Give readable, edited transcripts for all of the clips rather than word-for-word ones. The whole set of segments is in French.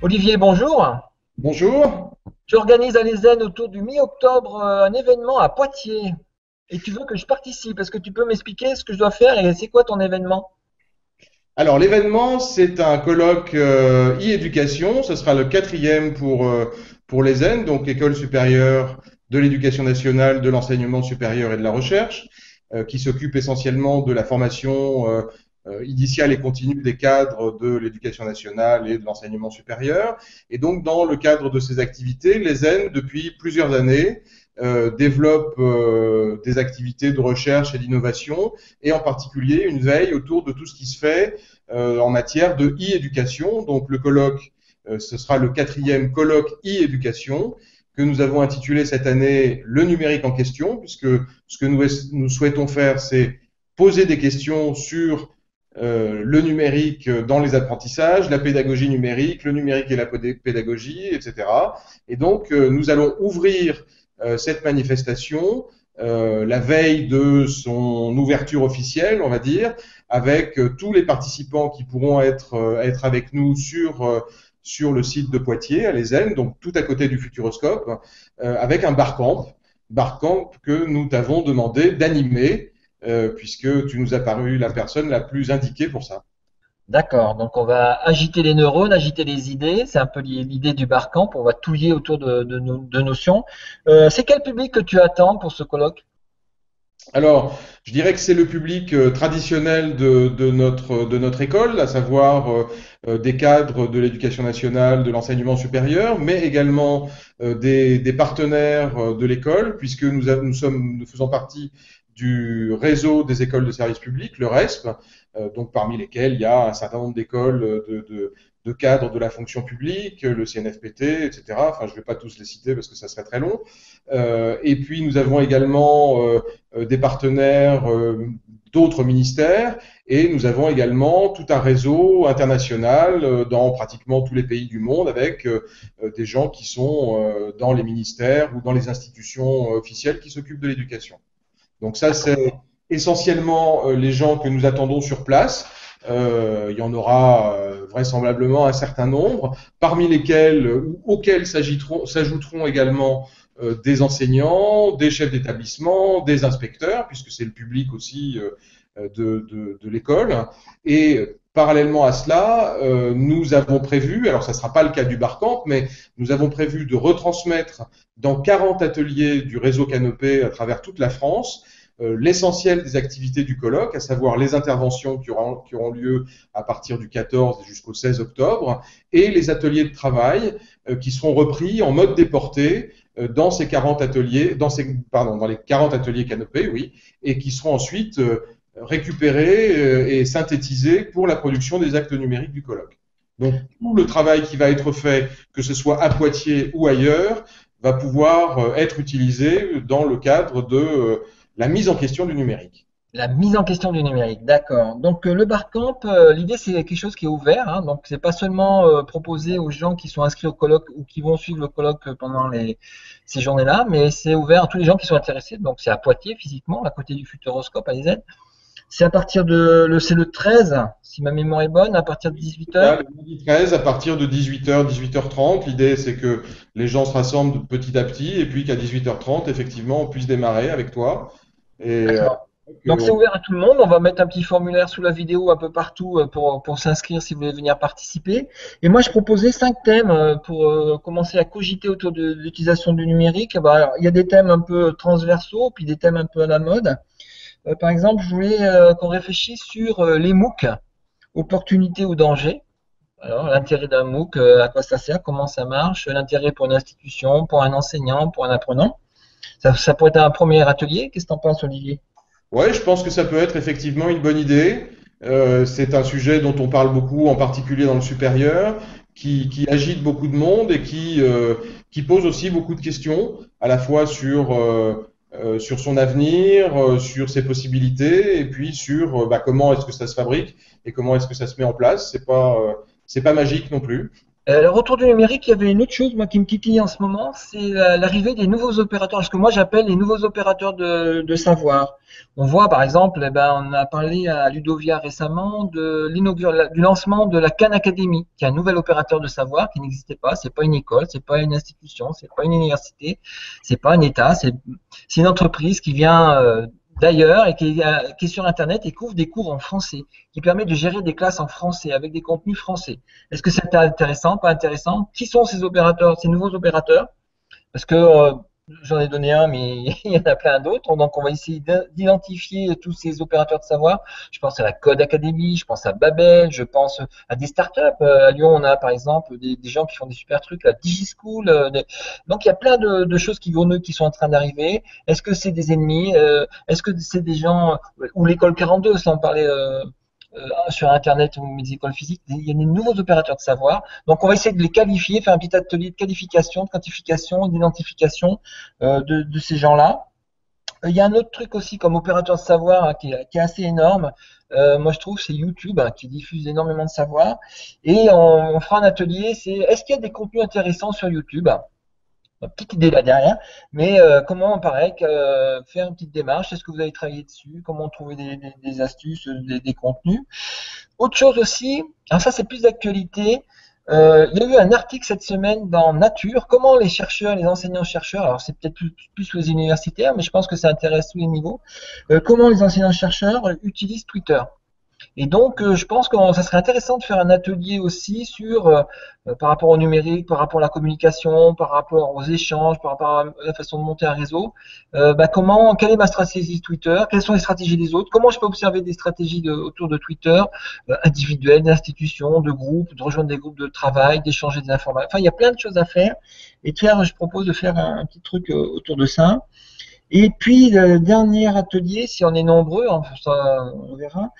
Olivier, bonjour. Bonjour. Tu organises à l'ESEN autour du mi-octobre un événement à Poitiers et tu veux que je participe. Est-ce que tu peux m'expliquer ce que je dois faire et c'est quoi ton événement? Alors l'événement, c'est un colloque e-éducation. Ce sera le quatrième pour l'ESEN, donc l'École supérieure de l'éducation nationale, de l'enseignement supérieur et de la recherche, qui s'occupe essentiellement de la formation initiale et continue des cadres de l'éducation nationale et de l'enseignement supérieur. Et donc dans le cadre de ces activités, l'ESEN, depuis plusieurs années, développe des activités de recherche et d'innovation, et en particulier une veille autour de tout ce qui se fait en matière de e-éducation. Donc le colloque, ce sera le quatrième colloque e-éducation que nous avons intitulé cette année le numérique en question, puisque ce que nous souhaitons faire, c'est poser des questions sur le numérique dans les apprentissages, la pédagogie numérique, le numérique et la pédagogie, etc. Et donc, nous allons ouvrir cette manifestation la veille de son ouverture officielle, on va dire, avec tous les participants qui pourront être avec nous sur le site de Poitiers, à l'ESEN, donc tout à côté du Futuroscope, avec un barcamp que nous t'avons demandé d'animer, puisque tu nous as paru la personne la plus indiquée pour ça. D'accord, donc on va agiter les neurones, agiter les idées. C'est un peu l'idée du barcamp. On va touiller autour de notions. C'est quel public que tu attends pour ce colloque? Alors, je dirais que c'est le public traditionnel de notre école, à savoir des cadres de l'éducation nationale, de l'enseignement supérieur, mais également des partenaires de l'école, puisque nous faisons partie du réseau des écoles de service public, le RESP, donc parmi lesquelles il y a un certain nombre d'écoles de cadres de la fonction publique, le CNFPT, etc. Enfin, je ne vais pas tous les citer parce que ça serait très long. Et puis, nous avons également des partenaires d'autres ministères, et nous avons également tout un réseau international dans pratiquement tous les pays du monde, avec des gens qui sont dans les ministères ou dans les institutions officielles qui s'occupent de l'éducation. Donc ça, c'est essentiellement les gens que nous attendons sur place. Il y en aura vraisemblablement un certain nombre, parmi lesquels ou auxquels s'ajouteront également des enseignants, des chefs d'établissement, des inspecteurs, puisque c'est le public aussi de l'école. Et parallèlement à cela, nous avons prévu, alors ça ne sera pas le cas du Barcamp, mais nous avons prévu de retransmettre dans 40 ateliers du réseau Canopé à travers toute la France l'essentiel des activités du colloque, à savoir les interventions qui auront lieu à partir du 14 jusqu'au 16 octobre, et les ateliers de travail qui seront repris en mode déporté dans ces 40 ateliers, dans les 40 ateliers Canopé, oui, et qui seront ensuite récupérés et synthétisés pour la production des actes numériques du colloque. Donc, tout le travail qui va être fait, que ce soit à Poitiers ou ailleurs, va pouvoir être utilisé dans le cadre de la mise en question du numérique. La mise en question du numérique, d'accord. Donc le Barcamp, l'idée c'est quelque chose qui est ouvert, hein, donc c'est pas seulement proposé aux gens qui sont inscrits au colloque ou qui vont suivre le colloque pendant ces journées-là, mais c'est ouvert à tous les gens qui sont intéressés. Donc c'est à Poitiers physiquement, à côté du Futuroscope à l'ISEN. C'est à partir c'est le 13, si ma mémoire est bonne, à partir de 18h. Là, le lundi 13, à partir de 18h, 18h30, l'idée c'est que les gens se rassemblent petit à petit, et puis qu'à 18h30, effectivement, on puisse démarrer avec toi. Et D'accord. Donc c'est on- ouvert à tout le monde. On va mettre un petit formulaire sous la vidéo un peu partout pour s'inscrire si vous voulez venir participer. Et moi je proposais 5 thèmes pour commencer à cogiter autour de l'utilisation du numérique. Bah, alors, il y a des thèmes un peu transversaux, puis des thèmes un peu à la mode. Par exemple, je voulais qu'on réfléchisse sur les MOOC, opportunités ou dangers. Alors l'intérêt d'un MOOC, à quoi ça sert, comment ça marche, l'intérêt pour une institution, pour un enseignant, pour un apprenant. Ça pourrait être un premier atelier. Qu'est-ce que tu en penses, Olivier? Ouais, je pense que ça peut être effectivement une bonne idée. C'est un sujet dont on parle beaucoup, en particulier dans le supérieur, qui agite beaucoup de monde et qui pose aussi beaucoup de questions, à la fois sur son avenir, sur ses possibilités, et puis sur comment est-ce que ça se fabrique et comment est-ce que ça se met en place. C'est pas magique non plus. Alors, autour du numérique, il y avait une autre chose, moi, qui me titille en ce moment, c'est l'arrivée des nouveaux opérateurs, ce que moi j'appelle les nouveaux opérateurs de savoir. On voit, par exemple, eh ben, on a parlé à Ludovia récemment du lancement de la Khan Academy, qui est un nouvel opérateur de savoir qui n'existait pas. C'est pas une école, c'est pas une institution, c'est pas une université, c'est pas un État, c'est une entreprise qui vient d'ailleurs et qui est sur Internet et qui ouvre des cours en français, qui permet de gérer des classes en français avec des contenus français. Est-ce que c'est intéressant, pas intéressant? Qui sont ces opérateurs, ces nouveaux opérateurs? Parce que j'en ai donné un, mais il y en a plein d'autres. Donc, on va essayer d'identifier tous ces opérateurs de savoir. Je pense à la Code Academy, je pense à Babel, je pense à des startups. À Lyon, on a par exemple des gens qui font des super trucs, la DigiSchool. Donc, il y a plein de choses qui sont en train d'arriver. Est-ce que c'est des ennemis? Est-ce que c'est des gens, ou l'école 42, si on parlait sur Internet ou mes écoles physiques, il y a des nouveaux opérateurs de savoir. Donc, on va essayer de les qualifier, faire un petit atelier de qualification, de quantification, d'identification de ces gens-là. Il y a un autre truc aussi comme opérateur de savoir hein, qui est assez énorme. Moi, je trouve c'est YouTube hein, qui diffuse énormément de savoir. Et on fera un atelier. C'est est-ce qu'il y a des contenus intéressants sur YouTube? Une petite idée là derrière, mais comment pareil faire une petite démarche, est-ce que vous avez travaillé dessus, comment trouver des astuces, des contenus. Autre chose aussi, alors ça c'est plus d'actualité, il y a eu un article cette semaine dans Nature, comment les chercheurs, les enseignants-chercheurs, alors c'est peut-être plus les universitaires, mais je pense que ça intéresse tous les niveaux, comment les enseignants-chercheurs utilisent Twitter. Et donc, je pense que ça serait intéressant de faire un atelier aussi sur, par rapport au numérique, par rapport à la communication, par rapport aux échanges, par rapport à la façon de monter un réseau. Quelle est ma stratégie Twitter? Quelles sont les stratégies des autres? Comment je peux observer des stratégies autour de Twitter, individuelles, d'institutions, de groupes, de rejoindre des groupes de travail, d'échanger des informations. Enfin, il y a plein de choses à faire. Et je propose de faire un petit truc autour de ça. Et puis, le dernier atelier, si on est nombreux, enfin, ça, on verra.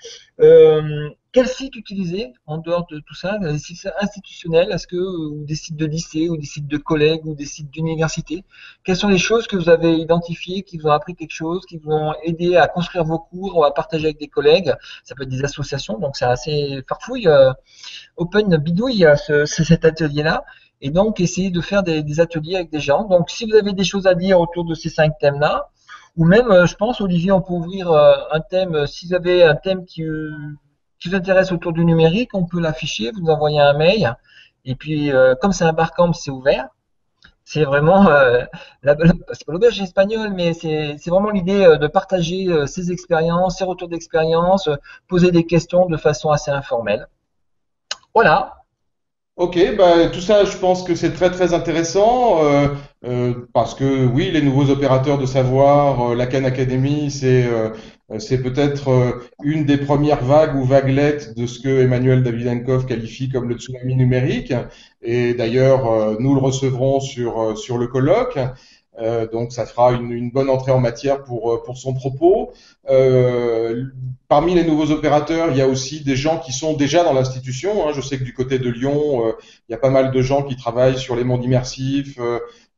Quel site utiliser en dehors de tout ça? Des sites institutionnels, ou des sites de lycée, ou des sites de collègues, ou des sites d'université? Quelles sont les choses que vous avez identifiées, qui vous ont appris quelque chose, qui vous ont aidé à construire vos cours ou à partager avec des collègues? Ça peut être des associations, donc c'est assez farfouille, open bidouille, cet atelier-là. Et donc, essayer de faire des ateliers avec des gens. Donc, si vous avez des choses à dire autour de ces 5 thèmes-là, ou même, je pense, Olivier, on peut ouvrir un thème, si vous avez un thème qui vous intéresse autour du numérique, on peut l'afficher, vous envoyez un mail. Et puis, comme c'est un barcamp, c'est ouvert. C'est vraiment, c'est pas l'auberge espagnole, mais c'est vraiment l'idée de partager ses expériences, ses retours d'expérience, poser des questions de façon assez informelle. Voilà. Ok, bah, tout ça, je pense que c'est très très intéressant parce que oui, les nouveaux opérateurs de savoir, la Khan Academy, c'est peut-être une des premières vagues ou vaguelettes de ce que Emmanuel Davidenkov qualifie comme le tsunami numérique. Et d'ailleurs, nous le recevrons sur le colloque. Donc, ça fera une bonne entrée en matière pour son propos. Euh, Parmi les nouveaux opérateurs, il y a aussi des gens qui sont déjà dans l'institution. Hein. Je sais que du côté de Lyon, il y a pas mal de gens qui travaillent sur les mondes immersifs,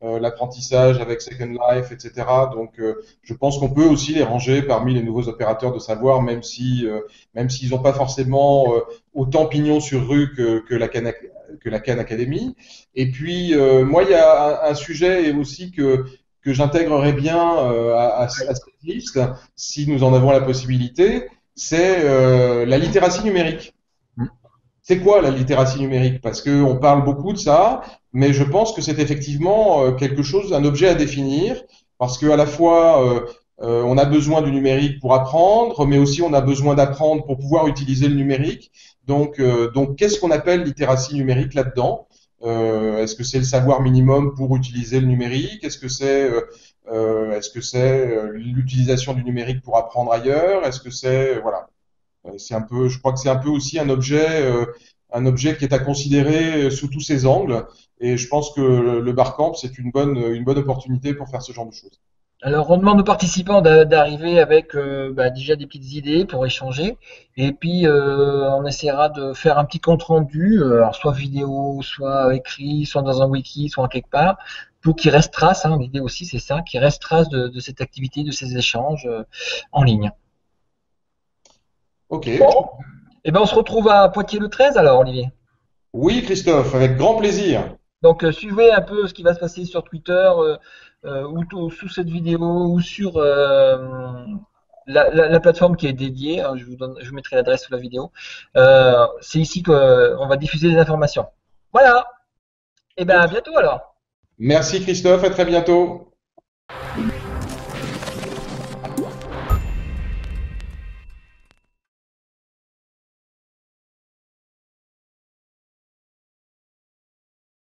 l'apprentissage avec Second Life, etc. Donc, je pense qu'on peut aussi les ranger parmi les nouveaux opérateurs de savoir, même s'ils n'ont pas forcément autant pignon sur rue que la Khan Academy. Et puis, moi, il y a un sujet aussi que j'intégrerais bien à cette liste, si nous en avons la possibilité, c'est la littératie numérique. C'est quoi la littératie numérique? Parce que on parle beaucoup de ça, mais je pense que c'est effectivement quelque chose, un objet à définir, parce que à la fois on a besoin du numérique pour apprendre, mais aussi on a besoin d'apprendre pour pouvoir utiliser le numérique. Donc qu'est-ce qu'on appelle littératie numérique là-dedans? Est-ce que c'est le savoir minimum pour utiliser le numérique? Est-ce que c'est l'utilisation du numérique pour apprendre ailleurs? Est-ce que c'est voilà? C'est un peu, je crois que c'est un peu aussi un objet qui est à considérer sous tous ses angles. Et je pense que le Barcamp, c'est une bonne opportunité pour faire ce genre de choses. Alors, on demande aux participants d'arriver avec déjà des petites idées pour échanger. Et puis, on essaiera de faire un petit compte rendu, alors soit vidéo, soit écrit, soit dans un wiki, soit en quelque part, pour qu'il reste trace. Hein, l'idée aussi, c'est ça, qu'il reste trace de cette activité, de ces échanges en ligne. Ok. Bon, et ben on se retrouve à Poitiers le 13 alors, Olivier. Oui, Christophe, avec grand plaisir. Donc, suivez un peu ce qui va se passer sur Twitter sous cette vidéo ou sur la plateforme qui est dédiée. Hein, je vous mettrai l'adresse sous la vidéo. C'est ici qu'on va diffuser les informations. Voilà. Et bien, à bientôt alors. Merci Christophe, à très bientôt.